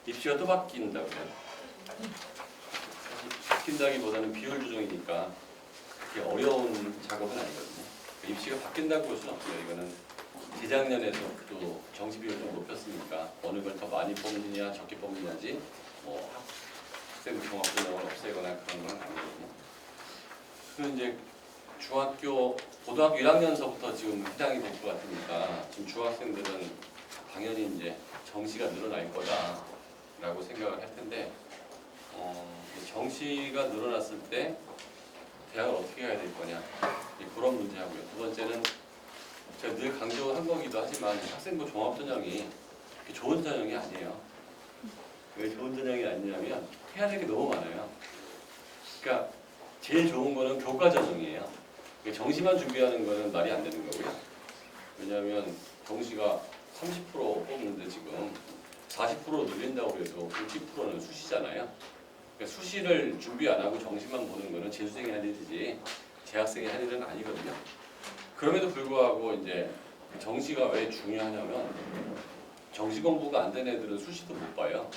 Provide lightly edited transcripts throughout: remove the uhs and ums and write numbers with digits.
입시가 또 바뀐다고요. 사실 바뀐다기보다는 비율 조정이니까 그렇게 어려운 작업은 아니거든요. 입시가 바뀐다고 볼 수는 없고요. 이거는 재작년에서 또 정시 비율을 좀 높였으니까 어느 걸 더 많이 뽑느냐 적게 뽑느냐지 뭐 학생 종합전형을 없애거나 그런 건 아니거든요. 그리고 이제 고등학교 1학년서부터 지금 해당이 될 것 같으니까 지금 중학생들은 당연히 이제 정시가 늘어날 거다라고 생각을 할 텐데 정시가 늘어났을 때 대학을 어떻게 가야 될 거냐 그런 문제하고요. 두 번째는 제가 늘 강조한 거기도 하지만 학생부 종합전형이 좋은 전형이 아니에요. 왜 좋은 전형이 아니냐면 해야 될 게 너무 많아요. 그러니까 제일 좋은 거는 교과 전형이에요. 정시만 준비하는 거는 말이 안 되는 거고요. 왜냐하면 정시가 30% 뽑는데 지금 40% 늘린다고 해도 60%는 수시잖아요. 그러니까 수시를 준비 안 하고 정시만 보는 거는 재수생이 할 일이지 재학생이 할 일은 아니거든요. 그럼에도 불구하고 이제 정시가 왜 중요하냐면 정시 공부가 안 된 애들은 수시도 못 봐요.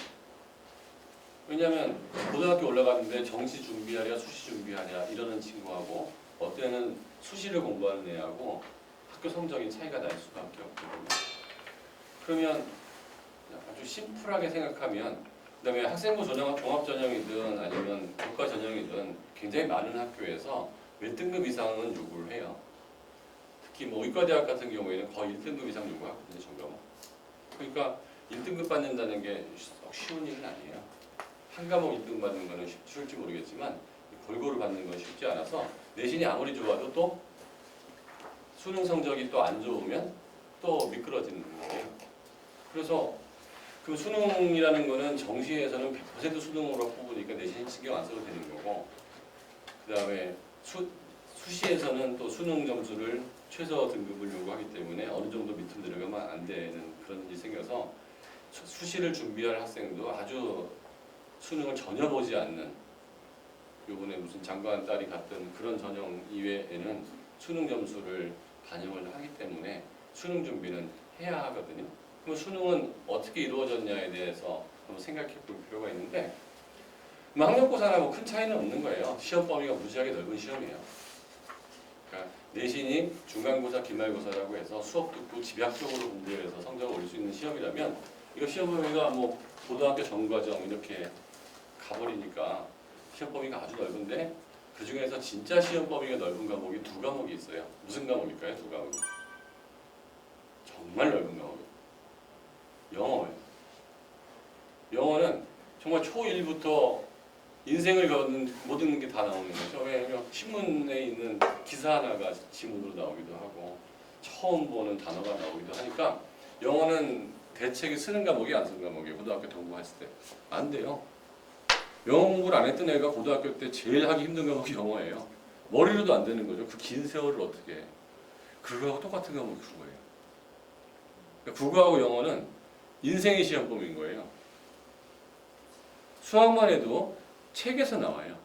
왜냐하면 고등학교 올라가는데 정시 준비하랴 수시 준비하랴 이러는 친구하고 어떤 애는 수시를 공부하는 애하고 학교 성적이 차이가 날 수밖에 없거든요. 그러면 아주 심플하게 생각하면 그다음에 학생부 종합전형이든 아니면 교과전형이든 굉장히 많은 학교에서 몇 등급 이상은 요구를 해요. 특히 뭐 의과대학 같은 경우에는 거의 1등급 이상 요구하거든요. 전과목. 그러니까 1등급 받는다는 게 쉬운 일은 아니에요. 한 과목 1등 받는 거는 쉬울지 모르겠지만 골고루 받는 건 쉽지 않아서 내신이 아무리 좋아도 또 수능 성적이 또 안 좋으면 또 미끄러지는 거예요. 그래서 그 수능이라는 거는 정시에서는 100% 수능으로 뽑으니까 내신 신경 안 써도 되는 거고 그 다음에 수시에서는 또 수능 점수를 최저 등급을 요구하기 때문에 어느 정도 밑으로 내려가면 안 되는 그런 일이 생겨서 수시를 준비할 학생도 아주 수능을 전혀 보지 않는 요번에 무슨 장관 딸이 갔던 그런 전형 이외에는 수능 점수를 반영을 하기 때문에 수능 준비는 해야 하거든요. 그럼 수능은 어떻게 이루어졌냐에 대해서 한번 생각해 볼 필요가 있는데 학력고사나 뭐 큰 차이는 없는 거예요. 시험 범위가 무지하게 넓은 시험이에요. 그러니까 내신이 중간고사, 기말고사라고 해서 수업 듣고 집약적으로 공부해서 성적을 올릴 수 있는 시험이라면 이거 시험 범위가 뭐 고등학교 전과정 이렇게 가버리니까 시험 범위가 아주 넓은데 그 중에서 진짜 시험 범위가 넓은 과목이 두 과목이 있어요. 무슨 과목일까요? 두 과목이. 정말 넓은 과목이에요. 영어예요. 영어는 정말 초1부터 인생을 거는 모든 게 다 나오는 거죠. 왜냐하면 신문에 있는 기사 하나가 지문으로 나오기도 하고 처음 보는 단어가 나오기도 하니까 영어는 대책이 쓰는 과목이 안 쓰는 과목이에요. 고등학교 공부했을 때. 안 돼요. 영어 공부를 안 했던 애가 고등학교 때 제일 하기 힘든 과목이 영어예요. 머리로도 안 되는 거죠. 그 긴 세월을 어떻게 해. 그거하고 똑같은 과목이 국어예요. 그러니까 국어하고 영어는 인생의 시험범위인 거예요. 수학만 해도 책에서 나와요.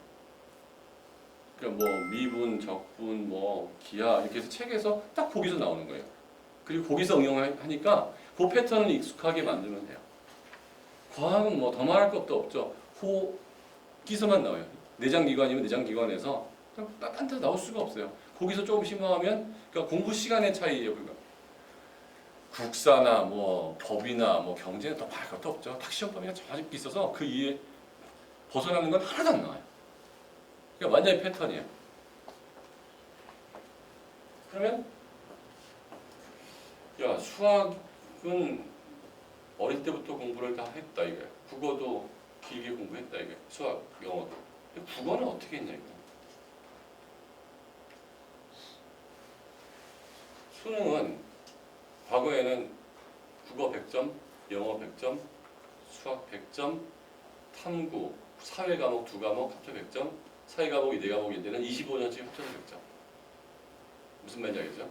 그러니까 뭐 미분, 적분, 뭐 기하 이렇게 해서 책에서 딱 거기서 나오는 거예요. 그리고 거기서 응용하니까 그 패턴을 익숙하게 만들면 돼요. 과학은 뭐 더 말할 것도 없죠. 호기서만 나와요. 내장기관이면 내장기관에서 딴 데서 나올 수가 없어요. 거기서 조금 심화하면 그러니까 공부 시간의 차이예요. 그러니까 국사나 뭐 법이나 뭐 경제는 더 말할 것도 없죠. 딱 시험 범위가 정해져 있어서 그 이에 벗어나는 건 하나도 안 나와요. 그러니까 완전히 패턴이에요. 그러면 야 수학은 어릴 때부터 공부를 다 했다 이거야. 국어도 길게 공부했다 이거야. 수학, 영어도. 근데 국어는 어떻게 했냐 이거. 수능은 과거에는 국어 100점, 영어 100점, 수학 100점, 탐구, 사회 과목 2과목 합쳐 100점, 사회 과목이 4과목일 때는 25년씩 합쳐서 100점. 무슨 말인지 알겠죠?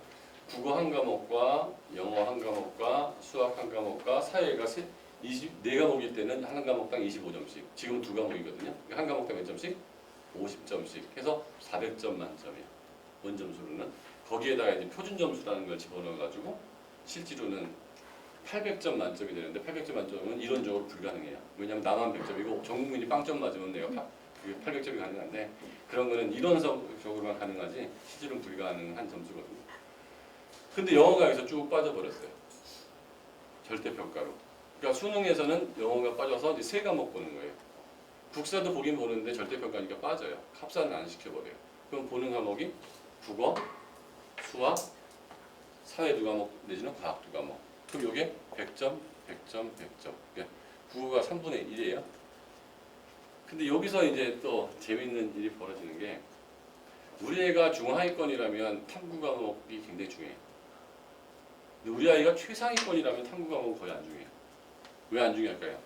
국어 한 과목과 영어 한 과목과 수학 한 과목과 사회가 4과목일 때는 한 과목당 25점씩. 지금은 2과목이거든요. 한 과목당 몇 점씩? 50점씩 해서 400점 만점이에요. 원점수로는. 거기에다가 이제 표준 점수라는 걸 집어넣어가지고 실제로는 800점 만점이 되는데 800점 만점은 이론적으로 불가능해요. 왜냐하면 나만 100점이고 전 국민이 빵점 맞으면 내가 그게 800점이 가능한데 그런 거는 이론적으로만 가능하지 실질은 불가능한 점수거든요. 근데 영어가 여기서 쭉 빠져버렸어요. 절대평가로. 그러니까 수능에서는 영어가 빠져서 이제 세 과목 보는 거예요. 국사도 보긴 보는데 절대평가니까 빠져요. 합산은 안 시켜버려요. 그럼 보는 과목이 국어, 수학, 사회 두 과목 내지는 과학 두 과목. 그럼 이게 100점, 100점, 100점. 그러니까 국어가 3분의 1이에요. 근데 여기서 이제 또 재밌는 일이 벌어지는 게 우리 애가 중하위권이라면 탐구 과목이 굉장히 중요해요. 근데 우리 아이가 최상위권이라면 탐구 과목은 거의 안 중요해요. 왜 안 중요할까요?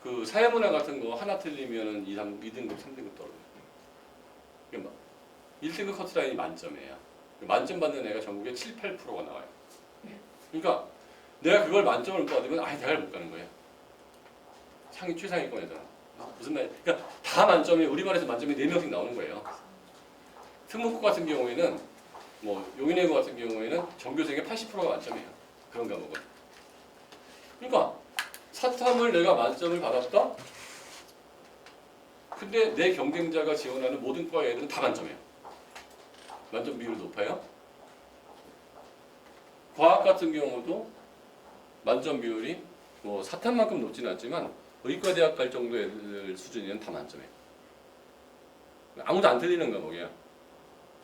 그 사회문화 같은 거 하나 틀리면은 2등급, 3등급 떨어져요. 그러니까 1등급 커트라인이 만점이에요. 만점 받는 애가 전국에 7, 8%가 나와요. 그러니까 내가 그걸 만점을 못 받으면 아예 대학을 못 가는 거예요. 최상위권에서. 무슨 말? 그러니까 다 만점이 우리반에서 만점이 4명씩 나오는 거예요. 특목고 같은 경우에는 뭐 용인외고 같은 경우에는 전교생의 80%가 만점이에요. 그런 과목은. 그러니까 사탐을 내가 만점을 받았다. 근데 내 경쟁자가 지원하는 모든 과의 애들은 다 만점이에요. 만점 비율이 높아요. 과학 같은 경우도 만점 비율이 뭐 사탐만큼 높지는 않지만 의과대학 갈 정도 애들 수준이면 다 만점이에요. 아무도 안 틀리는 과목이야.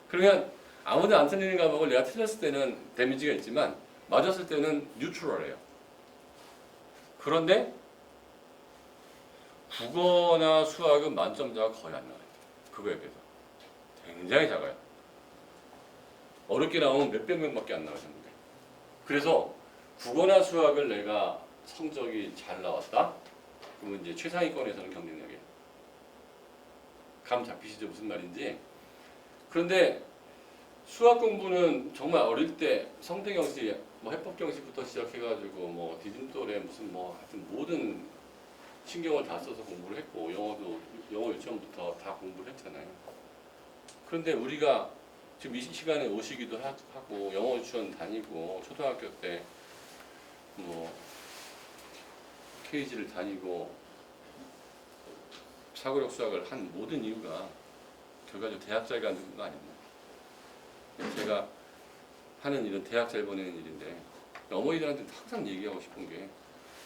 그러면 아무도 안 틀리는 과목을 내가 틀렸을 때는 데미지가 있지만 맞았을 때는 뉴트럴해요. 그런데 국어나 수학은 만점자가 거의 안 나와요. 그거에 비해서. 굉장히 작아요. 어렵게 나오면 몇백 명밖에 안 나와요. 그래서 국어나 수학을 내가 성적이 잘 나왔다? 그러면 이제 최상위권에서는 경쟁력이에요. 감 잡히시죠? 무슨 말인지. 그런데 수학 공부는 정말 어릴 때 성대경시, 뭐 해법경시부터 시작해가지고 뭐 디딤돌에 무슨 뭐 하여튼 모든 신경을 다 써서 공부를 했고 영어도 영어 유치원부터 다 공부를 했잖아요. 그런데 우리가 지금 이 시간에 오시기도 하고 영어 유치원 다니고 초등학교 때 뭐 KG를 다니고 사고력 수학을 한 모든 이유가 결과적으로 대학 잘 가는 거 아닙니까? 제가 하는 일은 대학 잘 보내는 일인데 어머니들한테 항상 얘기하고 싶은 게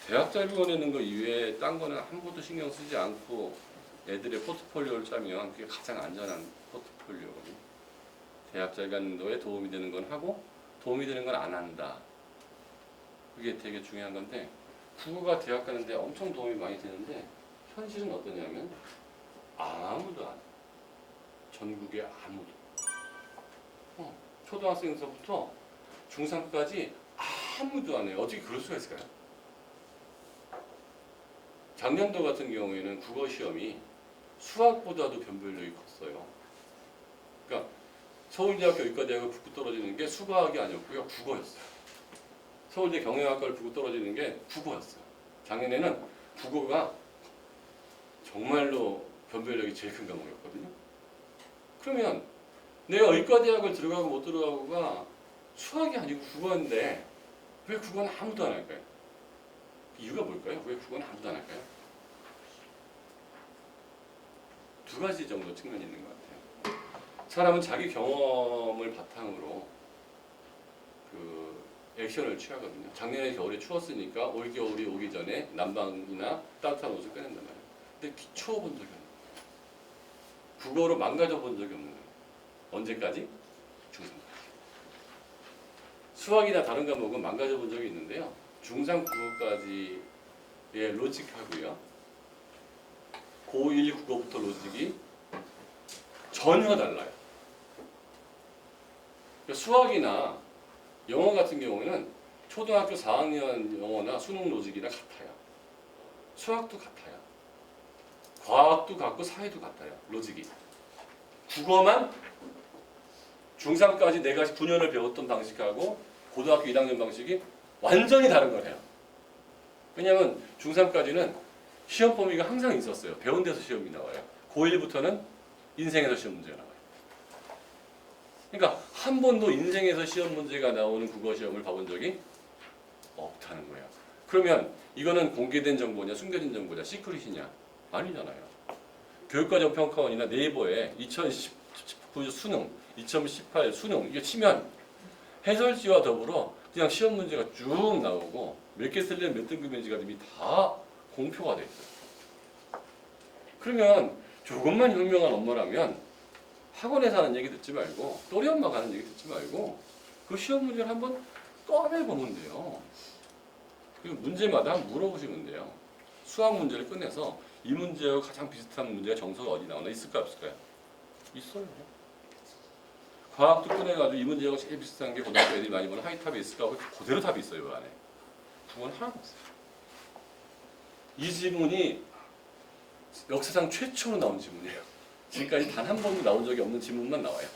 대학 잘 보내는 거 이외에 딴 거는 아무것도 신경 쓰지 않고 애들의 포트폴리오를 짜면 그게 가장 안전한 포트폴리오거든요. 대학 잘 가는 거에 도움이 되는 건 하고 도움이 되는 건 안 한다. 그게 되게 중요한 건데 국어가 대학 가는데 엄청 도움이 많이 되는데 현실은 어떠냐면 아무도 안 해요. 전국에 아무도. 초등학생서부터 중3까지 아무도 안 해요. 어떻게 그럴 수가 있을까요? 작년도 같은 경우에는 국어 시험이 수학보다도 변별력이 컸어요. 그러니까 서울대학교 의과대학을 붙고 떨어지는 게 수과학이 아니었고요. 국어였어요. 서울대 경영학과를 붙고 떨어지는 게 국어였어요. 작년에는 국어가 정말로 변별력이 제일 큰 과목이었거든요. 그러면 내가 의과대학을 들어가고 못 들어가고가 수학이 아니고 국어인데 왜 국어는 아무도 안 할까요? 이유가 뭘까요? 왜 국어는 아무도 안 할까요? 두 가지 정도 측면이 있는 것 같아요. 사람은 자기 경험을 바탕으로 그 액션을 취하거든요. 작년에 겨울에 추웠으니까 올겨울이 오기 전에 난방이나 따뜻한 옷을 꺼낸단 말이에요. 근데 추워본 적이 없는 거예요. 국어로 망가져 본 적이 없는 거예요. 언제까지? 중3까지. 수학이나 다른 과목은 망가져 본 적이 있는데요. 중3 국어까지의 로직하고요. 고1 국어부터 로직이 전혀 달라요. 수학이나 영어 같은 경우에는 초등학교 4학년 영어나 수능 로직이랑 같아요. 수학도 같아요. 과학도 같고 사회도 같아요. 로직이. 국어만 중3까지 내가 9년을 배웠던 방식하고 고등학교 1학년 방식이 완전히 다른 거래요. 왜냐하면 중3까지는 시험 범위가 항상 있었어요. 배운 데서 시험이 나와요. 고1부터는 인생에서 시험 문제가 나와요. 그러니까 한 번도 인생에서 시험 문제가 나오는 국어 시험을 봐본 적이 없다는 거예요. 그러면 이거는 공개된 정보냐 숨겨진 정보냐 시크릿이냐? 아니잖아요. 교육과정평가원이나 네이버에 2019 수능, 2018 수능 이게 치면 해설지와 더불어 그냥 시험 문제가 쭉 나오고 몇 개 틀리면 몇 등급인지가 이미 다 공표가 돼 있어요. 그러면 조금만 현명한 엄마라면 학원에서 하는 얘기 듣지 말고 또래 엄마가 하는 얘기 듣지 말고 그 시험 문제를 한번 꺼내보면 돼요. 그리고 문제마다 한번 물어보시면 돼요. 수학 문제를 꺼내서 이 문제와 가장 비슷한 문제가 정서가 어디 나오나 있을까 없을까요? 있어요. 과학도 꺼내가지고 이 문제하고 제일 비슷한 게 고등학교 애들이 많이 보는 하이탑에 있을까 하고 그대로 답이 있어요. 그 안에. 그건 하나도 없어요. 이 지문이 역사상 최초로 나온 지문이에요. 지금까지 단 한 번도 나온 적이 없는 지문만 나와요.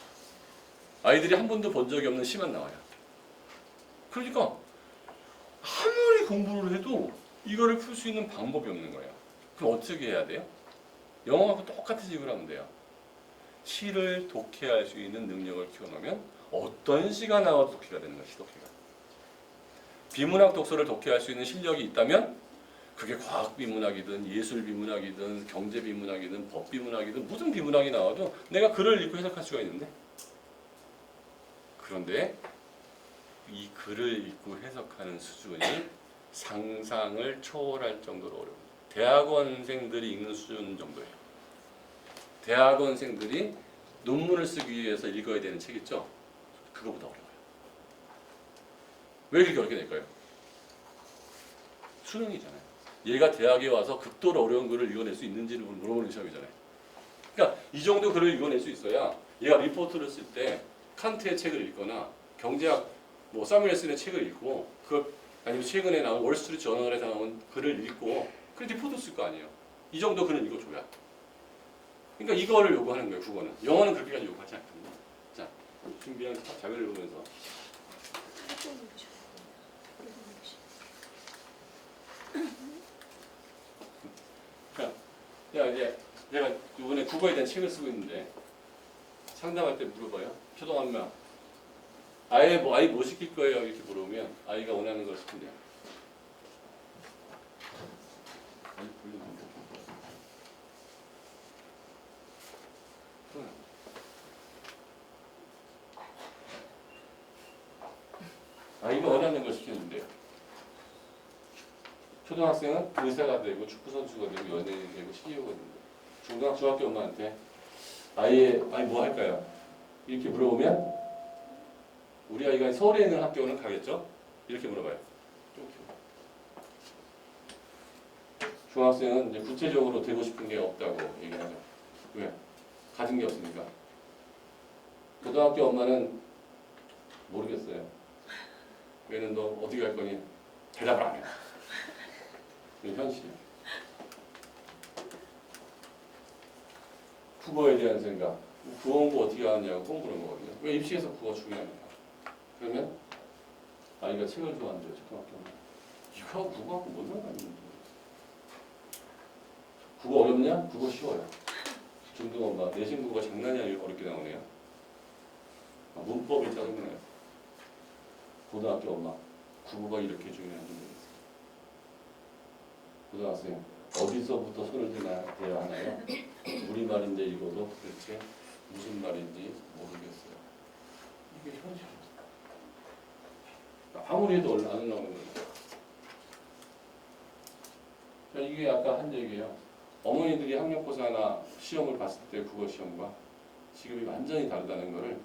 아이들이 한 번도 본 적이 없는 시만 나와요. 그러니까 아무리 공부를 해도 이거를 풀 수 있는 방법이 없는 거예요. 그럼 어떻게 해야 돼요? 영어하고 똑같은 식으로 하면 돼요. 시를 독해할 수 있는 능력을 키워놓으면 어떤 시가 나와도 독해가 되는 거예요. 시독해가. 비문학 독서를 독해할 수 있는 실력이 있다면 그게 과학 비문학이든 예술 비문학이든 경제 비문학이든 법 비문학이든 무슨 비문학이 나와도 내가 글을 읽고 해석할 수가 있는데 그런데 이 글을 읽고 해석하는 수준이 상상을 초월할 정도로 어려워요. 대학원생들이 읽는 수준 정도예요. 대학원생들이 논문을 쓰기 위해서 읽어야 되는 책 있죠? 그거보다 어려워요. 왜 그렇게 어렵게 될까요? 수능이잖아요. 얘가 대학에 와서 극도로 어려운 글을 읽어낼 수 있는지를 물어보는 시험이잖아요. 그러니까 이 정도 글을 읽어낼 수 있어야 얘가 리포트를 쓸 때 칸트의 책을 읽거나 경제학 사뮤엘슨의 책을 읽고 아니면 최근에 나온 월스트리트 저널에서 나온 글을 읽고 그 리포트 쓸 거 아니에요. 이 정도 글은 읽어줘야. 그러니까 이거를 요구하는 거예요. 국어는. 영어는 그렇게까지 요구하지 않거든요. 자, 준비한 자료를 보면서 이제 제가 이번에 국어에 대한 책을 쓰고 있는데 상담할 때 물어봐요. 초등학교 아이 뭐 시킬 거예요? 이렇게 물어보면 아이가 원하는 걸 시킨대요. 아이가 원하는 걸 시키는데요. 초등학생은 의사가 되고 축구선수가 되고 연예인이 되고 CEO가 됩니다. 중학교 엄마한테 아이 뭐 할까요? 이렇게 물어보면 우리 아이가 서울에 있는 학교는 가겠죠? 이렇게 물어봐요. 중학생은 이제 구체적으로 되고 싶은 게 없다고 얘기하죠. 왜? 가진 게 없으니까. 고등학교 엄마는 모르겠어요. 얘는 너 어디 갈 거니? 대답을 안 해요. 이게 현실이에요. 국어에 대한 생각. 국어 공부 어떻게 하느냐고 공부하는 거거든요. 왜 입시에서 국어 중요합니까? 그러면 아이가 책을 좋아한대요. 초등학교는. 이거하고 국어하고 뭔 상관이 있는지 모르겠어요. 국어 어렵냐? 국어 쉬워요. 중등 엄마 내신 국어가 장난이 아니고 어렵게 나오네요. 문법이 짜증나요. 고등학교 엄마 국어가 이렇게 중요한지 모르겠어요. 고등학생 어디서부터 손을 대야 하나요? 우리말인데 읽어도 도대체 무슨 말인지 모르겠어요. 이게 현실입니다. 아무리 해도 안 나오는 거예요. 이게 아까 한 얘기예요. 어머니들이 학력고사나 시험을 봤을 때 국어 시험과 지금이 완전히 다르다는 거를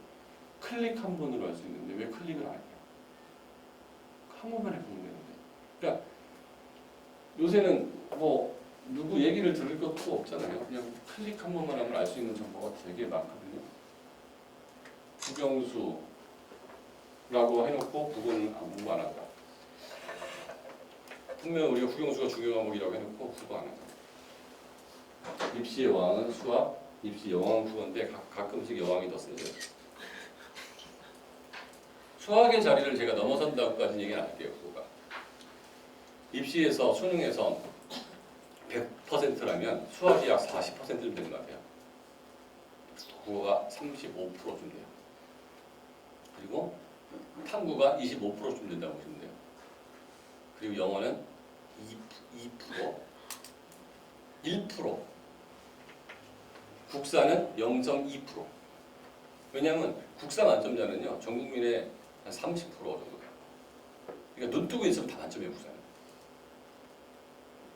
클릭 한 번으로 알 수 있는데 왜 클릭을 안 해요? 한 번만 해보면 되는데. 그러니까 요새는 누구 얘기를 들을 것도 없잖아요. 그냥 클릭 한 번만 하면 알 수 있는 정보가 되게 많거든요. 국영수라고 해놓고 국어는 공부 안 한다. 분명 우리가 국영수가 중요한 과목이라고 해놓고 국어 안 한다. 입시의 왕은 수학, 입시 여왕은 국어인데 가끔씩 여왕이 더 세죠. 수학의 자리를 제가 넘어선다고까지는 얘기는 안 할게요. 국어가. 입시에서 수능에서 100%라면 수학이 약 40%쯤 되는 것 같아요. 국어가 35%쯤 돼요. 그리고 탐구가 25%쯤 된다고 보시면 돼요. 그리고 영어는 2%, 1%, 국사는 0.2%. 왜냐하면 국사 만점자는요, 전 국민의 한 30% 정도 돼요. 그러니까 눈 뜨고 있으면 다 만점이에요, 국사는.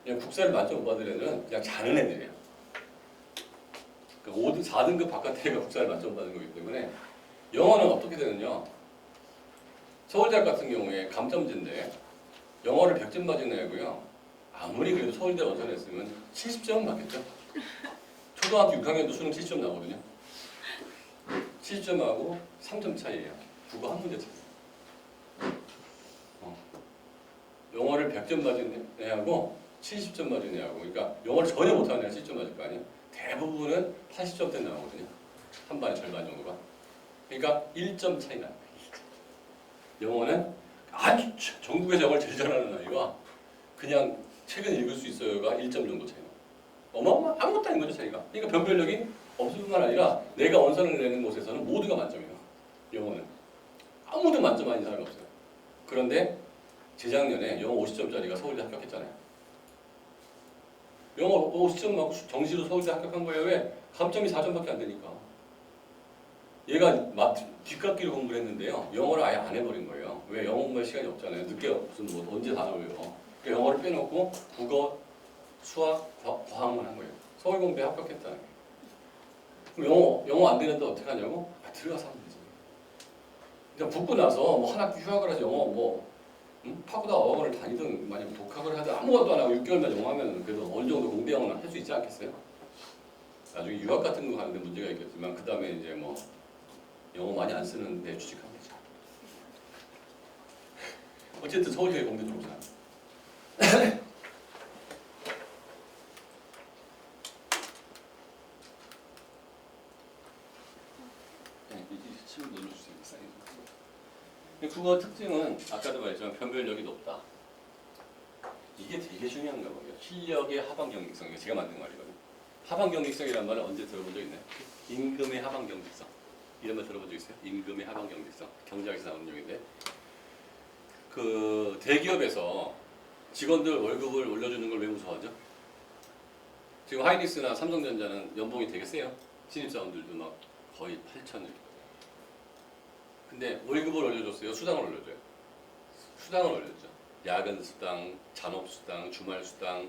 그냥 국사를 만점 못 받은 애들은 그냥 자는 애들이에요. 그러니까 5등, 4등급 바깥에 애가 국사를 만점 받는 거기 때문에 영어는 어떻게 되느냐. 서울대학 같은 경우에 감점제인데 영어를 100점 맞은 애고요. 아무리 그래도 서울대 원서를 했으면 70점은 맞겠죠. 초등학교 6학년도 수능 70점 나오거든요. 70점하고 3점 차이예요. 국어 한 문제 차이. 영어를 100점 맞은 애하고 70점 맞은 애하고, 그러니까 영어를 전혀 못하는 애가 70점 맞을 거 아니에요. 대부분은 80점대 나오거든요. 한 반의 절반 정도가. 그러니까 1점 차이 나요. 영어는 아주 전국에서 영어를 제일 잘하는 아이가 그냥 책은 읽을 수 있어요가 1점 정도 차이 나요. 어마어마 아무것도 아닌 거죠, 차이가. 그러니까 변별력이 없을 뿐만 아니라 내가 원서를 내는 곳에서는 모두가 만점이에요. 영어는. 아무도 만점 아닌 사람이 없어요. 그런데 재작년에 영어 50점짜리가 서울대 합격했잖아요. 영어 50점 맞고 정시로 서울대 합격한 거예요. 왜? 감점이 4점밖에 안 되니까. 얘가 뒷깎이로 공부를 했는데요. 영어를 아예 안 해버린 거예요. 왜? 영어 공부할 시간이 없잖아요. 늦게 무슨 뭐 언제 다 나와요. 그러니까 영어를 빼놓고 국어, 수학, 과학만 한 거예요. 서울 공대에 합격했다는 거예요. 그럼 영어 안 되는데 어떻게 하냐고? 들어가서 하면 되지. 그러니까 붙고 나서 뭐 한 학기 휴학을 해서 영어 파고다 어학원을 다니든 만약 독학을 하든 아무것도 안 하고 6개월만 영어 하면 그래도 어느 정도 공대 영어는 할 수 있지 않겠어요? 나중에 유학 같은 거 가는데 문제가 있겠지만 그 다음에 이제 뭐 영어 많이 안 쓰는 데 취직하면 되죠. 어쨌든 서울대 공대 들어오잖아. 침 눌러주세요. 국어 특징은 아까도 말했지만 변별력이 높다. 이게 되게 중요한 거고요. 실력의 하방 경직성. 제가 만든 말이거든요. 하방 경직성이라는 말을 언제 들어본 적 있나요? 임금의 하방 경직성. 이런 말 들어본 적 있어요? 임금의 하방 경직성. 경제학에서 나오는 용인데, 그 대기업에서 직원들 월급을 올려주는 걸 왜 무서워하죠? 지금 하이닉스나 삼성전자는 연봉이 되게 세요. 신입사원들도 막 거의 8천을. 근데 월급을 올려줬어요? 수당을 올려줘요? 수당을 올려줘. 야근 수당, 잔업 수당, 주말 수당,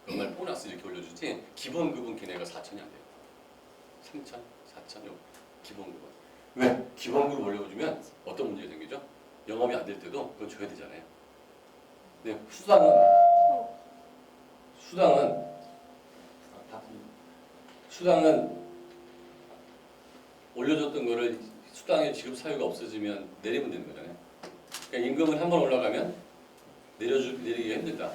연말 보너스 이렇게 올려주지 기본급은 걔네가 4천이 안 돼요. 3천, 4천 요 기본급은. 왜? 기본급을 올려주면 어떤 문제가 생기죠? 영업이 안 될 때도 그걸 줘야 되잖아요. 근데 수당은 올려줬던 거를 수당의 지급 사유가 없어지면 내리면 되는 거잖아요. 그러니까 임금은 한번 올라가면 내리기가 힘들다.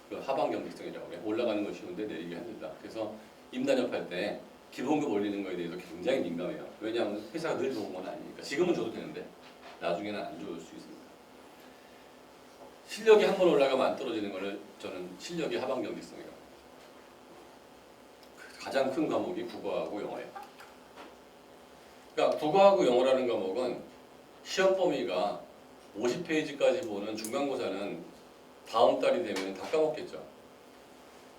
그 하방 경직성이라고 해요. 올라가는 건 쉬운데 내리기가 힘들다. 그래서 임단협할 때 기본급 올리는 거에 대해서 굉장히 민감해요. 왜냐하면 회사가 늘 좋은 건 아니니까. 지금은 줘도 되는데 나중에는 안 좋을 수 있습니다. 실력이 한번 올라가면 안 떨어지는 거를 저는 실력의 하방 경직성이라고 합니다. 가장 큰 과목이 국어하고 영어예요. 그러니까 국어하고 영어라는 과목은 시험 범위가 50페이지까지 보는 중간고사는 다음 달이 되면 다 까먹겠죠.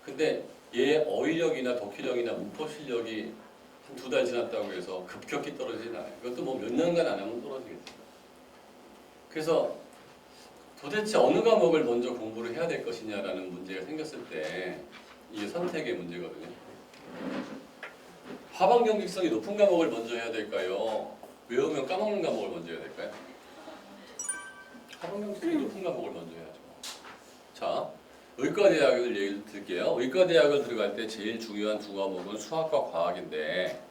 근데 얘 어휘력이나 독해력이나 문법 실력이 한 2달 지났다고 해서 급격히 떨어지진 않아요. 이것도 뭐 몇 년간 안 하면 떨어지겠죠. 그래서 도대체 어느 과목을 먼저 공부를 해야 될 것이냐라는 문제가 생겼을 때 이게 선택의 문제거든요. 하방 경직성이 높은 과목을 먼저 해야 될까요? 외우면 까먹는 과목을 먼저 해야 될까요? 하방 경직성이 높은 과목을 먼저 해야죠. 자, 의과대학을 얘기를 드릴게요. 의과대학을 들어갈 때 제일 중요한 두 과목은 수학과 과학인데,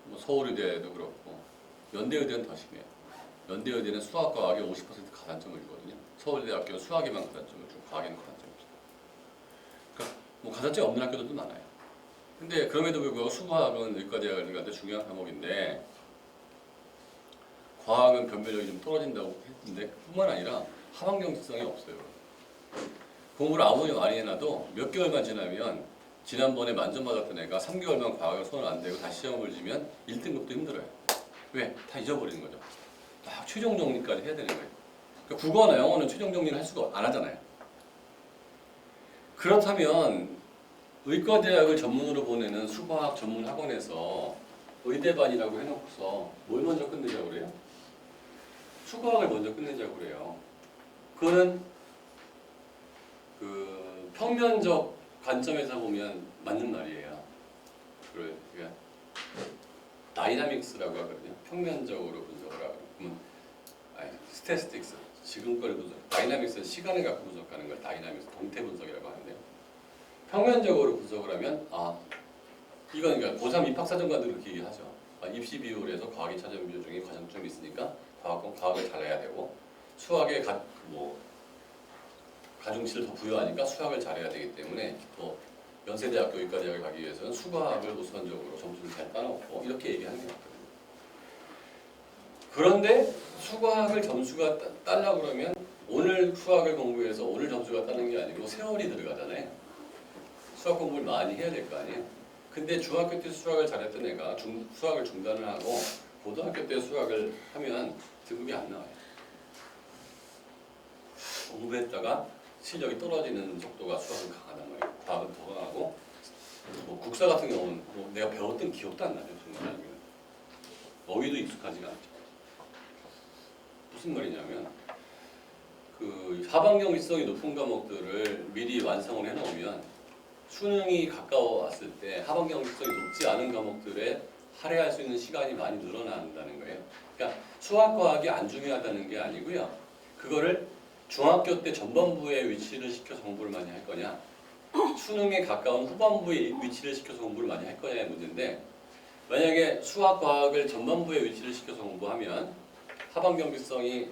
뭐 서울의대도 그렇고 연대의대는 더 심해요. 연대의대는 수학과 과학에 50% 가산점을 주거든요. 서울대학교는 수학에만 가산점을 주고 과학에는 가산점을 주고. 그러니까 뭐 가산점이 없는 학교들도 많아요. 근데 그럼에도 불구하고 수학은 의과대학을 들어갈 때 중요한 과목인데, 과학은 변별력이 좀 떨어진다고 했는데 뿐만 아니라 하방 경직성이 없어요. 공부를 아무리 많이 해놔도 몇 개월만 지나면 지난번에 만점 받았던 애가 3개월만 과학을 손을 안 대고 다시 시험을 지면 1등급도 힘들어요. 왜? 다 잊어버리는 거죠. 막 최종 정리까지 해야 되는 거예요. 그러니까 국어나 영어는 최종 정리를 할 수가 안 하잖아요. 그렇다면 의과대학을 전문으로 보내는 수과학 전문 학원에서 의대반이라고 해놓고서 뭘 먼저 끝내자고 그래요? 수과학을 먼저 끝내자고 그래요. 그거는 그 평면적 관점에서 보면 맞는 말이에요. 그러니까 다이나믹스라고 하거든요. 평면적으로 분석을 하고 그러면 스태티스틱스 지금 걸 분석. 다이나믹스는 시간을 갖고 분석하는 걸 다이나믹스 동태 분석이라고 하는데요. 평면적으로 분석을 하면 이건 그러니까 고3 입학사정관들 그렇게 얘기하죠. 입시 비율에서 과학이 차지하는 비율 중에 과장점이 있으니까 과학을 잘해야 되고 수학에 가중치를 더 부여하니까 수학을 잘해야 되기 때문에 또 연세대학교 의과대학에 가기 위해서는 수과학을 우선적으로 점수를 잘 따놓고 이렇게 얘기하는 게 맞거든요. 그런데 수과학을 점수가 따려고 그러면 오늘 수학을 공부해서 오늘 점수가 따는 게 아니고 세월이 들어가잖아요. 수학 공부를 많이 해야 될 거 아니에요. 근데 중학교 때 수학을 잘했던 애가 수학을 중단을 하고 고등학교 때 수학을 하면 등급이 안 나와요. 공부했다가 실력이 떨어지는 속도가 수학은 강하단 말이에요. 과학은 더 강하고 뭐 국사 같은 경우는 뭐 내가 배웠던 기억도 안 나죠. 정말 아니면 어휘도 익숙하지가 않죠. 무슨 말이냐면 그 하반경직성이 높은 과목들을 미리 완성을 해놓으면 수능이 가까워왔을 때 하반경직성이 높지 않은 과목들에 할애할 수 있는 시간이 많이 늘어난다는 거예요. 그러니까 수학과학이 안 중요하다는 게 아니고요. 그거를 중학교 때 전반부에 위치를 시켜서 공부를 많이 할 거냐 수능에 가까운 후반부에 위치를 시켜서 공부를 많이 할 거냐의 문제인데 만약에 수학과학을 전반부에 위치를 시켜서 공부하면 하반경직성이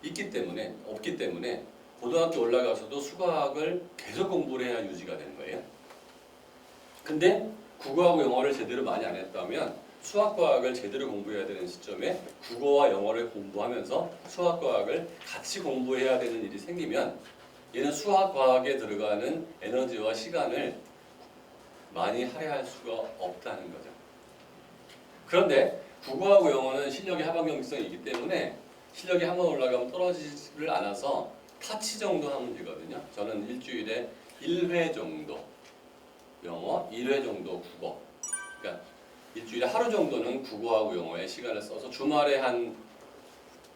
없기 때문에 고등학교 올라가서도 수학을 계속 공부를 해야 유지가 되는 거예요. 근데 국어하고 영어를 제대로 많이 안 했다면 수학과학을 제대로 공부해야 되는 시점에 국어와 영어를 공부하면서 수학과학을 같이 공부해야 되는 일이 생기면 얘는 수학과학에 들어가는 에너지와 시간을 많이 할애할 수가 없다는 거죠. 그런데 국어하고 영어는 실력이 하반경직성이기 때문에 실력이 한번 올라가면 떨어지지를 않아서 타치 정도 하면 되거든요. 저는 일주일에 1회 정도 영어, 1회 정도 국어. 그러니까 일주일에 하루 정도는 국어하고 영어에 시간을 써서 주말에 한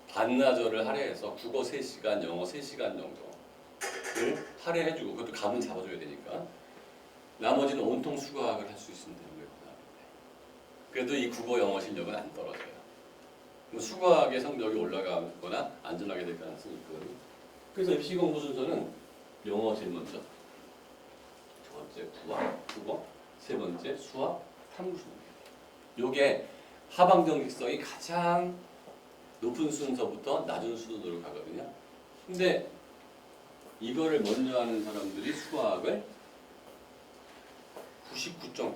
반나절을 할애해서 국어 3시간, 영어 3시간 정도를 할애해주고 그것도 감은 잡아줘야 되니까 나머지는 온통 수학을 할 수 있으면 되는 거예요. 그래도 이 국어, 영어 실력은 안 떨어져요. 수학의 성적이 올라가거나 안전하게 될 가능성이 있거든요. 그래서 입시 공부 순서는 영어 제일 먼저, 두 번째 국어, 세 번째 수학, 탐구 순서예요. 요게 하반경직성이 가장 높은 순서부터 낮은 순서로 가거든요. 근데 이거를 먼저 하는 사람들이 수학을 99.9%예요.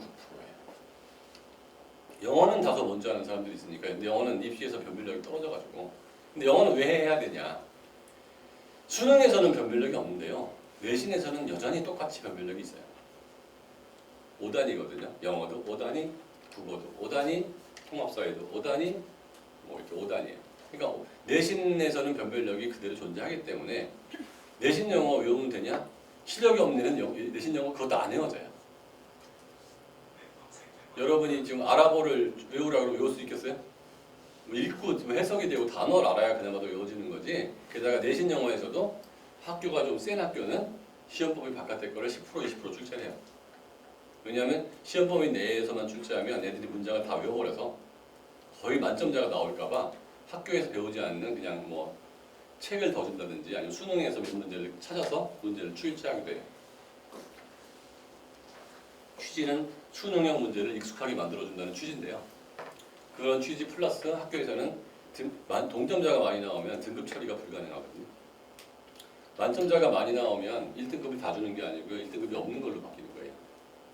영어는 다소 먼저 하는 사람들이 있으니까. 근데 영어는 입시에서 변별력이 떨어져가지고. 근데 영어는 왜 해야 되냐? 수능에서는 변별력이 없는데요. 내신에서는 여전히 똑같이 변별력이 있어요. 5단이거든요. 영어도 5단위, 국어도 5단위, 통합사회도 5단위, 뭐 이렇게 5단위예요. 그러니까 내신에서는 변별력이 그대로 존재하기 때문에 내신 영어 외우면 되냐? 실력이 없는 애는 내신 영어 그것도 안 외워져요. 여러분이 지금 아랍어를 외우라고 하면 외울 수 있겠어요? 뭐 읽고 해석이 되고 단어를 알아야 그나마도 외워지는 거지. 게다가 내신 영어에서도 학교가 좀 센 학교는 시험 범위 바깥의 거를 10% 20% 출제해요. 왜냐하면 시험 범위 내에서만 출제하면 애들이 문장을 다 외워버려서 거의 만점자가 나올까봐 학교에서 배우지 않는 그냥 뭐 책을 더 준다든지 아니면 수능에서 문제를 찾아서 문제를 출제하기도 해요. 취지는 수능형 문제를 익숙하게 만들어준다는 취지인데요. 그런 취지 플러스 학교에서는 동점자가 많이 나오면 등급 처리가 불가능하거든요. 만점자가 많이 나오면 1등급을 다 주는 게 아니고요. 1등급이 없는 걸로 바뀌는 거예요.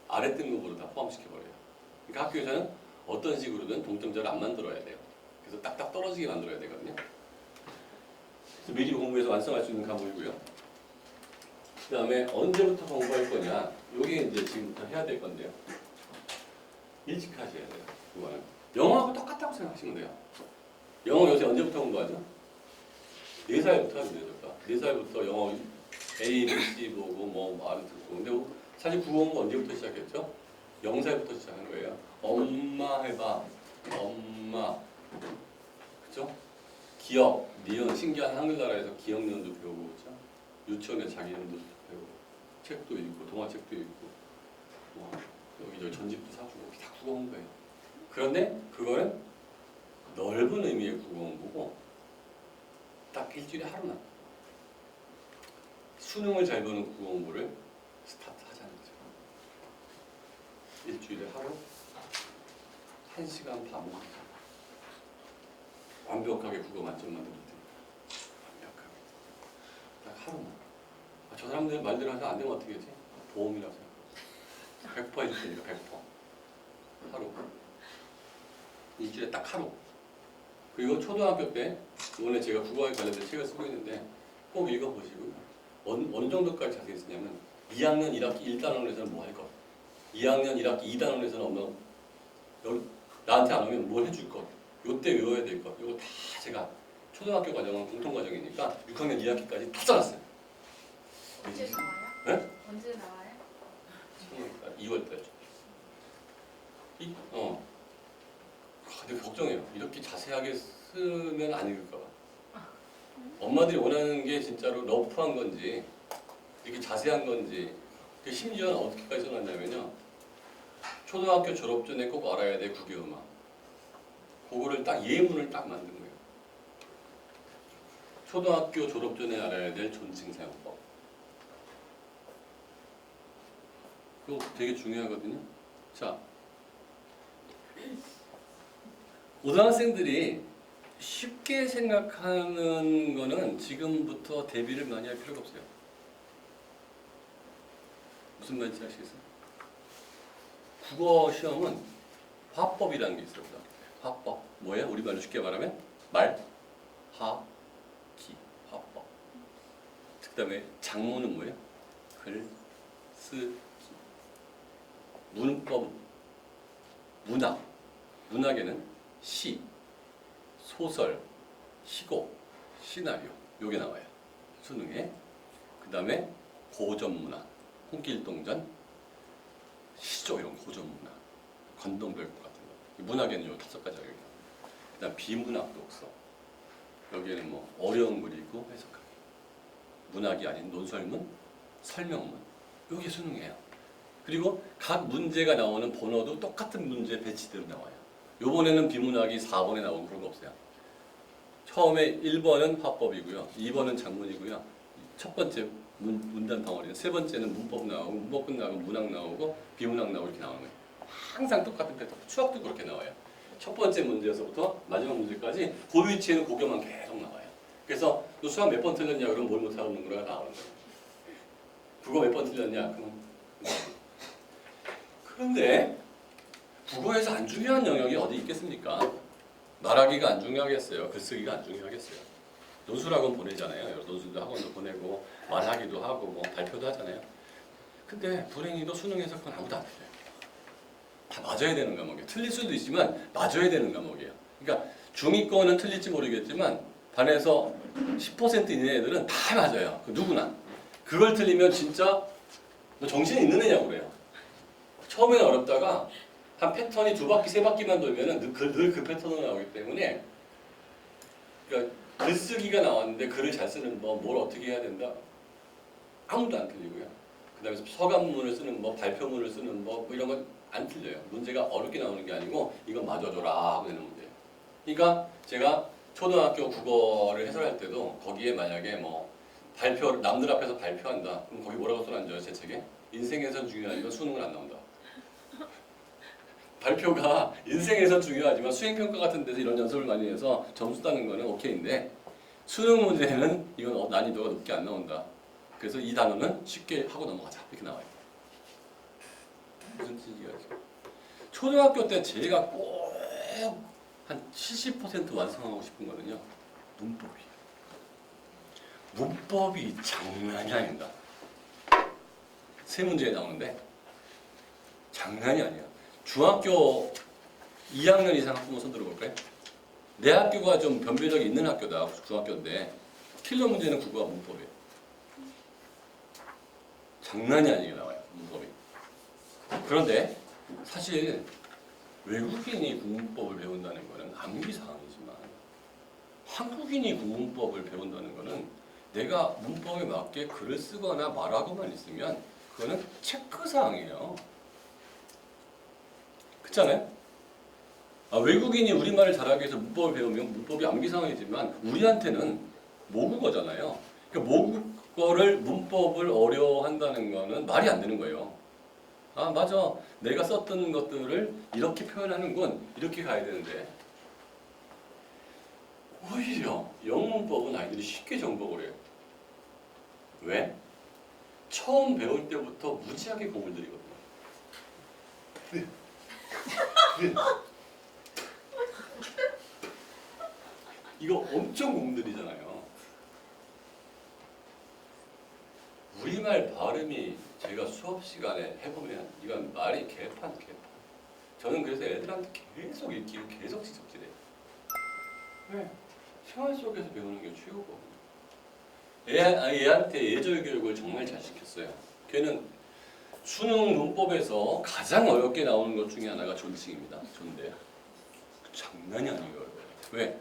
아래 등급으로 다 포함시켜버려요. 그러니까 학교에서는 어떤 식으로든 동점자를 안 만들어야 돼요. 그래서 딱딱 떨어지게 만들어야 되거든요. 그래서 미리 공부해서 완성할 수 있는 과목이고요. 그 다음에 언제부터 공부할 거냐. 이게 이제 지금부터 해야 될 건데요. 일찍 하셔야 돼요. 이거는 영어하고 똑같다고 생각하시면 돼요. 영어 요새 언제부터 공부하죠? 4살부터 하죠, 4살부터 영어 A, B, C 보고 뭐 말을 듣고. 근데 사실 국어 공부 언제부터 시작했죠? 0살부터 시작한 거예요. 엄마 해봐. 엄마. 그죠? 기억, 니은, 신기한 한글나라에서 기억년도 배우고, 그죠? 유치원에 자기 이름도 배우고, 책도 읽고, 동화책도 읽고, 뭐 여기저기 전집도 사주고, 다 국어 공부예요. 그런데 그거는 넓은 의미의 국어 공부고, 딱 일주일에 하루만. 수능을 잘 보는 국어 공부를 스타트하자는 거죠. 일주일에 하루 1시간 반 완벽하게 국어 만점 만들 때 완벽하게 딱 하루만. 저 사람들 말대로 해서 안 되면 어떻게 하지? 보험이라고 생각하고 100% 해줄 테니까 100% 하루 일주일에 딱 하루. 그리고 초등학교 때 이번에 제가 국어에 관련된 책을 쓰고 있는데 꼭 읽어보시고요. 어느 정도까지 자세히 쓰냐면 2학년 1학기 1단원에서는 뭐 할 것, 2학년 1학기 2단원에서는 엄마 나한테 안 오면 뭘 해줄 것, 요때 외워야 될 것, 이거 다 제가 초등학교 과정은 공통 과정이니까 6학년 2학기까지 다 써놨어요. 언제 나와요? 네? 언제 나와요? 2월 달에. 근데 걱정해요. 이렇게 자세하게 쓰면 안 읽을까 봐. 엄마들이 원하는 게 진짜로 러프한 건지 이렇게 자세한 건지. 심지어는 어떻게까지 써놨냐면요. 초등학교 졸업 전에 꼭 알아야 돼 국어음악. 그거를 딱 예문을 딱 만든 거예요. 초등학교 졸업 전에 알아야 될 존칭사용법. 그거 되게 중요하거든요. 자, 고등학생들이 쉽게 생각하는 거는 지금부터 대비를 많이 할 필요가 없어요. 무슨 말인지 아시겠어요? 국어 시험은 화법이라는 게 있어요. 화법. 뭐예요? 우리말로 쉽게 말하면 말, 하, 기. 화법. 그 다음에 작문은 뭐예요? 글, 쓰, 기. 문법, 문학. 문학에는 시, 소설, 시곡, 시나리오. 요게 나와요. 수능에. 그 다음에 고전문학. 홍길동전, 시조 이런 고전문학. 관동별국 같은 거. 문학에는 요 5가지가 여기 나와요. 그 다음 비문학 독서. 여기에는 뭐 어려운 글 읽고 해석하기. 문학이 아닌 논설문, 설명문. 요게 수능이에요. 그리고 각 문제가 나오는 번호도 똑같은 문제 배치대로 나와요. 요번에는 비문학이 4번에 나오고 그런 거 없어요. 처음에 1번은 화법이고요. 2번은 작문이고요. 첫 번째 문단 덩어리는 세 번째는 문법 나오고 문법 끝나고 문학 나오고 비문학 나오고 이렇게 나오는 거예요. 항상 똑같은 패턴. 추억도 그렇게 나와요. 첫 번째 문제에서부터 마지막 문제까지 그 위치에는 고교만 계속 나와요. 그래서 너 수학 몇 번 틀렸냐 그러면 뭘 못하고 있는 거가 나오는 거예요. 국어 몇 번 틀렸냐 그러면. 그런데 국어에서 안 중요한 영역이 어디 있겠습니까? 말하기가 안 중요하겠어요. 글쓰기가 안 중요하겠어요. 논술학원 보내잖아요. 논술도 학원도 보내고 말하기도 하고 뭐 발표도 하잖아요. 근데 불행히도 수능에서 그건 아무도 안 틀려요. 다 맞아야 되는 과목이에요. 틀릴 수도 있지만 맞아야 되는 과목이에요. 그러니까 중2거는 틀릴지 모르겠지만 반에서 10% 있는 애들은 다 맞아요. 누구나. 그걸 틀리면 진짜 너 정신이 있는 애냐고 그래요. 처음에는 어렵다가 한 패턴이 2바퀴, 3바퀴만 돌면은 늘 그 패턴으로 나오기 때문에 그러니까 글쓰기가 나왔는데 글을 잘 쓰는 법, 뭘 어떻게 해야 된다? 아무도 안 틀리고요. 그 다음에 서감문을 쓰는 법, 발표문을 쓰는 법 뭐 이런 건 안 틀려요. 문제가 어렵게 나오는 게 아니고 이건 맞아줘라 하고 되는 문제예요. 그러니까 제가 초등학교 국어를 해설할 때도 거기에 만약에 뭐 발표, 남들 앞에서 발표한다. 그럼 거기 뭐라고 써놨죠? 제 책에? 인생에선 중요하지만 수능은 안 나온다. 발표가 인생에선 중요하지만 수행평가 같은 데서 이런 연습을 많이 해서 점수 따는 거는 오케이인데 수능 문제는 이건 난이도가 높게 안 나온다. 그래서 이 단어는 쉽게 하고 넘어가자. 이렇게 나와요. 무슨 뜻이겠어요? 초등학교 때 제가 꼭 한 70% 완성하고 싶은 거는요. 문법이에요. 문법이 장난이 아닙니다. 3문제에 나오는데 장난이 아니야. 중학교 2학년 이상 학부모 손 들어볼까요? 내 학교가 좀 변별력이 있는 학교다. 중학교인데 킬러 문제는 국어와 문법이에요. 장난이 아니게 나와요. 문법이. 그런데 사실 외국인이 국문법을 배운다는 것은 암기사항이지만 한국인이 국문법을 배운다는 것은 내가 문법에 맞게 글을 쓰거나 말하고만 있으면 그거는 체크사항이에요. 그렇잖아요? 외국인이 우리말을 잘하기 위해서 문법을 배우면 문법이 암기사항이지만 우리한테는 모국어잖아요. 그러니까 모국어를 문법을 어려워한다는 거는 말이 안 되는 거예요. 아 맞아, 내가 썼던 것들을 이렇게 표현하는군, 이렇게 가야 되는데 오히려 영문법은 아이들이 쉽게 정복을 해요. 왜? 처음 배울 때부터 무지하게 공을 들이거든요. 이거 엄청 공들이잖아요. 우리말 발음이 제가 수업 시간에 해보면 이건 말이 개판. 저는 그래서 애들한테 계속 읽기를 계속 지적질해요. 왜? 생활 속에서 배우는 게 최고거든요. 애한테 예절 교육을 정말 잘 시켰어요. 걔는 수능 문법에서 가장 어렵게 나오는 것 중에 하나가 존칭입니다. 존대. 장난이 아니에요. 어려워요. 왜?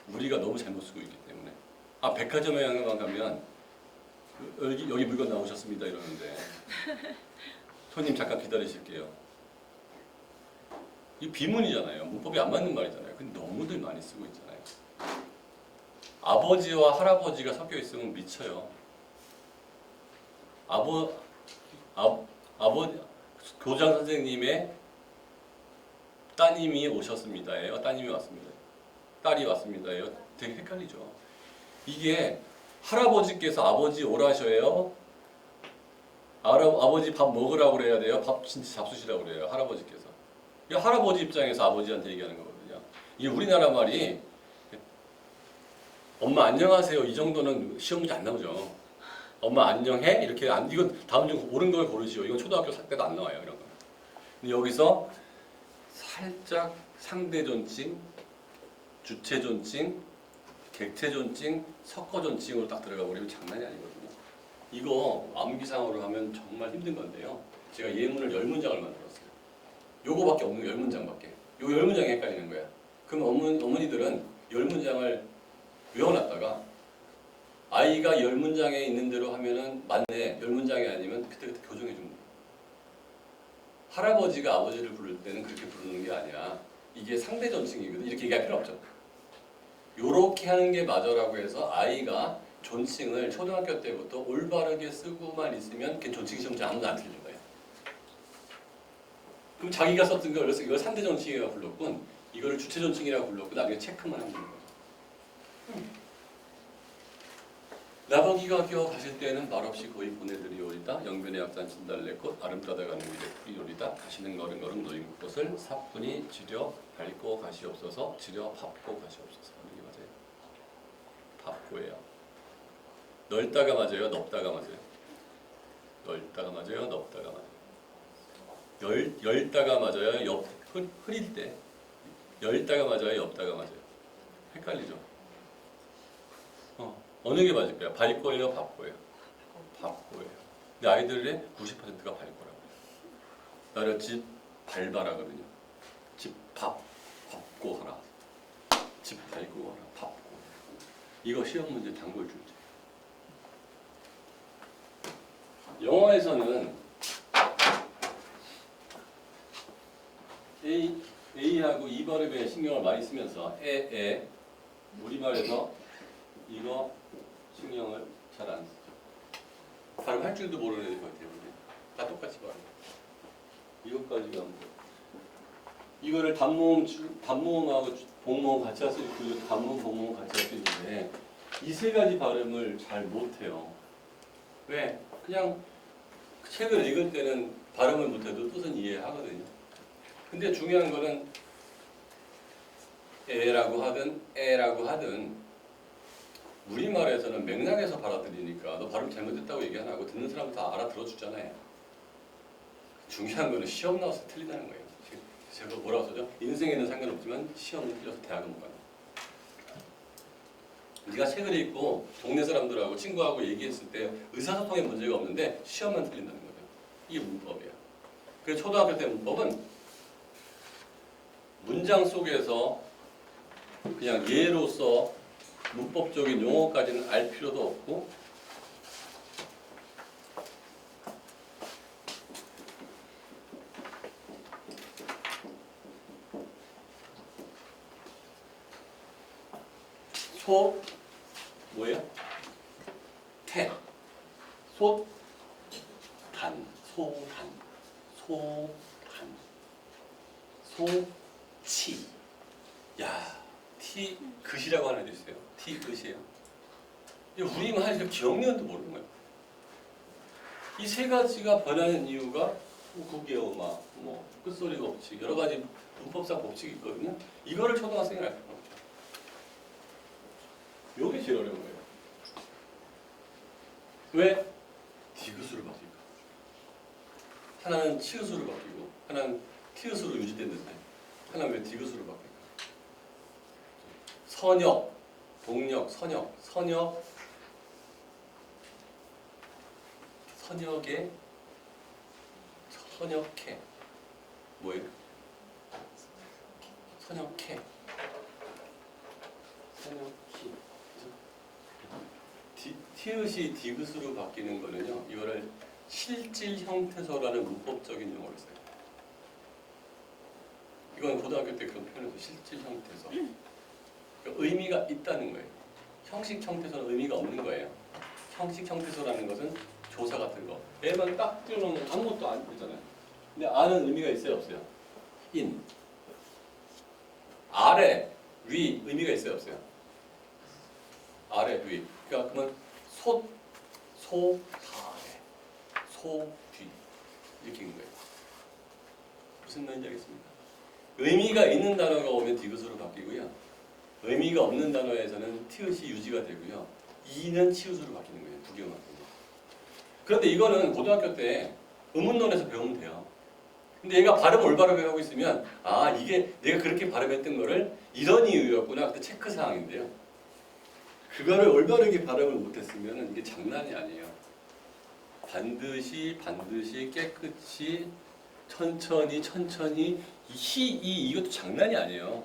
우리가 너무 잘못 쓰고 있기 때문에. 백화점에 가면 여기 물건 나오셨습니다 이러는데 손님 잠깐 기다리실게요. 이 비문이잖아요. 문법이 안 맞는 말이잖아요. 근데 너무들 많이 쓰고 있잖아요. 아버지와 할아버지가 섞여 있으면 미쳐요. 교장 선생님의 따님이 오셨습니다예요. 따님이 왔습니다. 딸이 왔습니다예요. 되게 헷갈리죠. 이게 할아버지께서 아버지 오라셔요. 아버지 밥 먹으라고 그래야 돼요. 밥 진짜 잡수시라고 그래요. 할아버지께서. 이 할아버지 입장에서 아버지한테 얘기하는 거거든요. 이게 우리나라 말이 엄마 안녕하세요. 이 정도는 시험 문제 안 나오죠. 엄마 안녕해? 이렇게 이건 다음 중 옳은 걸 고르시오. 이건 초등학교 때도 안 나와요. 이런 거. 근데 여기서 살짝 상대 존칭, 주체 존칭, 객체 존칭, 섞어 존칭으로 딱 들어가 버리면 장난이 아니거든요. 이거 암기상으로 하면 정말 힘든 건데요. 제가 예문을 10문장을 만들었어요. 요거밖에 없는 거 10문장밖에. 요 10문장이 헷갈리는 거야. 그럼 어머니들은 10문장을 외워놨다가 아이가 10문장에 있는 대로 하면은 맞네. 10문장이 아니면 그때그때 교정해 줍니다. 할아버지가 아버지를 부를 때는 그렇게 부르는 게 아니야. 이게 상대 존칭이거든. 이렇게 얘기할 필요 없죠. 요렇게 하는 게 맞아라고 해서 아이가 존칭을 초등학교 때부터 올바르게 쓰고만 있으면 걔 존칭 시험 문제 아무도 안 틀린 거예요. 그럼 자기가 썼던 걸 이걸 상대 존칭이라고 불렀군, 이거를 주체 존칭이라고 불렀고 나중에 체크만 하면 되는 거예요. 나보기가 가실 때는 말없이 거의 보내드리오리다. 영변의 약산 진달래꽃 아름다다 가는 길에 뿌리오리다. 가시는 걸음 놓인 곳을 사뿐히 지려 밟고 가시옵소서. 지려 밟고 가시옵소서. 이게 맞아요. 밟고예요. 넓다가 맞아요. 넓다가 맞아요. 넓다가 맞아요. 넓다가 맞아요. 열다가 맞아요. 흐릴 때. 열다가 맞아요. 엽다가 맞아요. 헷갈리죠? 어느 게 맞을까요? 밟고예요, 밟고예요? 밟고예요. 근데 아이들의 90%가 밟고라고 해요. 나를 집 밟아라거든요. 집 밟고 하라. 집 밟고 하라. 밟고. 이거 시험 문제 단골 출제. 영어에서는 A하고 E 발음에 신경을 많이 쓰면서 우리말에서 이거 신경을 잘 안 쓰죠. 발음할 줄도 모르는 애들 같아요. 다 똑같이 발음. 이것까지 가면 이거를 단모음하고 복모음 같이 할 수 있고 단모음, 복모음 같이 할 수 있는데 이 세 가지 발음을 잘 못해요. 왜? 그냥 책을 읽을 때는 발음을 못해도 뜻은 이해하거든요. 근데 중요한 거는 에라고 하든 에라고 하든 우리말에서는 맥락에서 받아들이니까 너 발음 잘못했다고 얘기 안 하고 듣는 사람은 다 알아들어 주잖아요. 중요한 거는 시험 나와서 틀리다는 거예요. 제가 뭐라고 써죠? 인생에는 상관없지만 시험은 틀려서 대학은 못 간다. 네가 책을 읽고 동네 사람들하고 친구하고 얘기했을 때 의사소통에 문제가 없는데 시험만 틀린다는 거죠. 이게 문법이야. 그래서 초등학교 때 문법은 문장 속에서 그냥 예로서 문법적인 용어까지는 알 필요도 없고 소 뭐예요? 태 소 단 소단 소단 소치 야 티 끝이라고 하나 있어요. 티 끝이에요. 우리만 이렇게 기억력도 모르는 거예요. 이 세 가지가 변하는 이유가 구개어마 뭐 끝소리 법칙 여러 가지 문법상 법칙이 있거든요. 이거를 초등학생이 알 필요가 없죠. 이게 제일 어려운 거예요. 왜? 디귿으로 바뀔까? 하나는 치읓으로 바뀌고 하나는 티읕으로 유지됐는데 하나는 왜 디귿으로 바뀔까? 선역, 동역, 선역, 선역의 선역해 뭐예요? 선역해 선역히 티읕이 디귿으로 바뀌는 거는요. 이거를 실질 형태소라는 문법적인 용어를 써요. 이건 고등학교 때 그런 표현에서 실질 형태소. 그러니까 의미가 있다는 거예요. 형식 형태소는 의미가 없는 거예요. 형식 형태소라는 것은 조사 같은 거. 얘만 딱 띄워놓으면 아무것도 안 되잖아요. 근데 아는 의미가 있어요, 없어요? 인. 아래, 위 의미가 있어요, 없어요? 아래, 위. 그러니까 그러면 소, 아래, 소, 뒤 이렇게 있는 거예요. 무슨 말인지 알겠습니까? 의미가 있는 단어가 오면 디귿으로 바뀌고요. 의미가 없는 단어에서는 티읕이 유지가 되고요. 이는 치읓으로 바뀌는 거예요. 두 개만 바뀌는 거예요. 그런데 이거는 고등학교 때 의문론에서 배우면 돼요. 근데 얘가 발음 올바르게 하고 있으면 아 이게 내가 그렇게 발음했던 거를 이런 이유였구나. 그때 체크사항인데요. 그거를 올바르게 발음을 못했으면 이게 장난이 아니에요. 반드시 깨끗이 천천히 이것도 장난이 아니에요.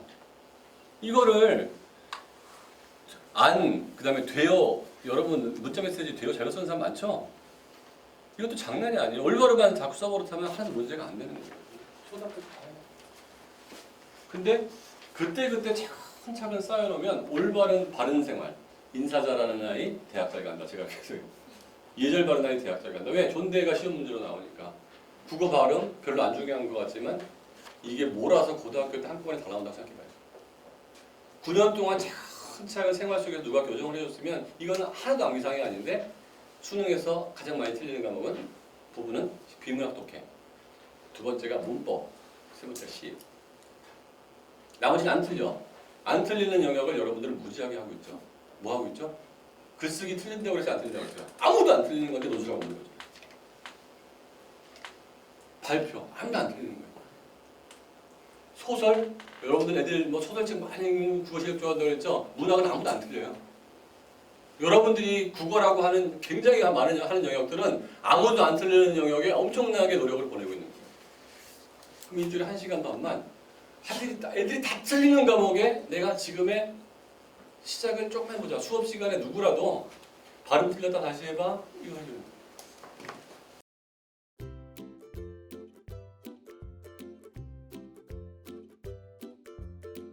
이거를 그다음에 되어 여러분 문자 메시지 되어 잘못 쓰는 사람 많죠? 이것도 장난이 아니에요. 올바르만 자꾸 써버릇하면 하나도 문제가 안 되는 거예요. 초등학교 때. 근데 그때 차근차근 쌓여놓으면 올바른 바른 생활. 인사 잘하는 아이 대학 잘 간다. 제가 계속 예절 바른 아이 대학 잘 간다. 왜? 존대가 시험 문제로 나오니까. 국어 발음 별로 안 중요한 것 같지만 이게 몰아서 고등학교 때 한꺼번에 다 나온다고 생각해봐요. 9년 동안 차근차근 생활 속에서 누가 교정을 해줬으면 이거는 하나도 암기사항이 아닌데 수능에서 가장 많이 틀리는 과목은 부분은 비문학 독해, 두 번째가 문법, 세 번째가 시. 나머지는 안 틀려. 안 틀리는 영역을 여러분들은 무지하게 하고 있죠. 뭐 하고 있죠? 글쓰기 틀린다고 해서 안 틀린다고 했어요. 아무도 안 틀리는 건데 노출하고 있는 거죠. 발표, 아무도 안 틀리는 거예요. 소설, 여러분들 애들 뭐 소설책 많이 국어실력 좋아한다고 그랬죠? 문학은 아무도 안 틀려요. 여러분들이 국어라고 하는 굉장히 많은 하는 영역들은 아무도 안 틀리는 영역에 엄청나게 노력을 보내고 있는 거예요. 그럼 일주일에 1시간 반만 애들이 다 틀리는 과목에 내가 지금의 시작을 조금 해보자. 수업 시간에 누구라도 발음 틀렸다 다시 해봐. 이거 해줘요.